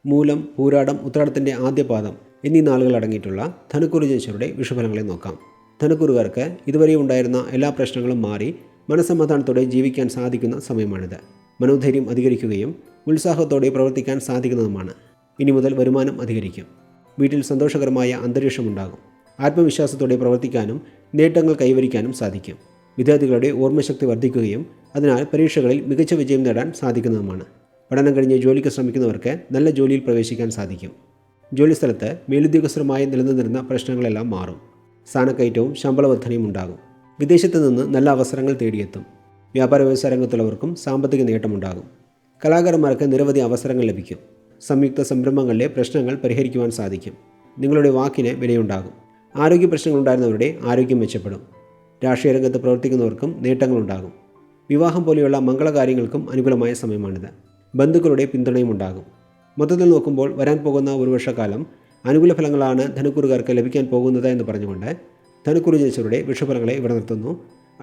മൂലം, പൂരാടം, ഉത്രാടത്തിൻ്റെ ആദ്യ പാദം എന്നീ നാളുകൾ അടങ്ങിയിട്ടുള്ള ധനുക്കുറി ജനിച്ചവരുടെ വിഷുഫലങ്ങളെ നോക്കാം. ധനുക്കുറുകാർക്ക് ഇതുവരെ ഉണ്ടായിരുന്ന എല്ലാ പ്രശ്നങ്ങളും മാറി മനസ്സമാധാനത്തോടെ ജീവിക്കാൻ സാധിക്കുന്ന സമയമാണിത്. മനോധൈര്യം അധികരിക്കുകയും ഉത്സാഹത്തോടെ പ്രവർത്തിക്കാൻ സാധിക്കുന്നതുമാണ്. ഇനി മുതൽ വരുമാനം അധികരിക്കും. വീട്ടിൽ സന്തോഷകരമായ അന്തരീക്ഷമുണ്ടാകും. ആത്മവിശ്വാസത്തോടെ പ്രവർത്തിക്കാനും നേട്ടങ്ങൾ കൈവരിക്കാനും സാധിക്കും. വിദ്യാർത്ഥികളുടെ ഓർമ്മശക്തി വർദ്ധിക്കുകയും അതിനാൽ പരീക്ഷകളിൽ മികച്ച വിജയം നേടാൻ സാധിക്കുന്നതുമാണ്. പഠനം കഴിഞ്ഞ് ജോലിക്ക് ശ്രമിക്കുന്നവർക്ക് നല്ല ജോലിയിൽ പ്രവേശിക്കാൻ സാധിക്കും. ജോലിസ്ഥലത്ത് മേലുദ്യോഗസ്ഥരുമായി നിലനിന്നിരുന്ന പ്രശ്നങ്ങളെല്ലാം മാറും. സ്ഥാനക്കയറ്റവും ശമ്പള വർധനയും ഉണ്ടാകും. വിദേശത്ത് നിന്ന് നല്ല അവസരങ്ങൾ തേടിയെത്തും. വ്യാപാര വ്യവസായ രംഗത്തുള്ളവർക്കും സാമ്പത്തിക നേട്ടമുണ്ടാകും. കലാകാരന്മാർക്ക് നിരവധി അവസരങ്ങൾ ലഭിക്കും. സംയുക്ത സംരംഭങ്ങളിലെ പ്രശ്നങ്ങൾ പരിഹരിക്കുവാൻ സാധിക്കും. നിങ്ങളുടെ വാക്കിന് വിലയുണ്ടാകും. ആരോഗ്യ പ്രശ്നങ്ങളുണ്ടായിരുന്നവരുടെ ആരോഗ്യം മെച്ചപ്പെടും. രാഷ്ട്രീയ രംഗത്ത് പ്രവർത്തിക്കുന്നവർക്കും നേട്ടങ്ങളുണ്ടാകും. വിവാഹം പോലെയുള്ള മംഗളകാര്യങ്ങൾക്കും അനുകൂലമായ സമയമാണിത്. ബന്ധുക്കളുടെ പിന്തുണയും ഉണ്ടാകും. മൊത്തത്തിൽ നോക്കുമ്പോൾ വരാൻ പോകുന്ന ഒരു വർഷക്കാലം അനുകൂല ഫലങ്ങളാണ് ധനുക്കുറുകാർക്ക് ലഭിക്കാൻ പോകുന്നത് എന്ന് പറഞ്ഞുകൊണ്ട് ധനുക്കുറി ജനിച്ചവരുടെ വിഷുഫലങ്ങളെ ഇവിടെ നിർത്തുന്നു.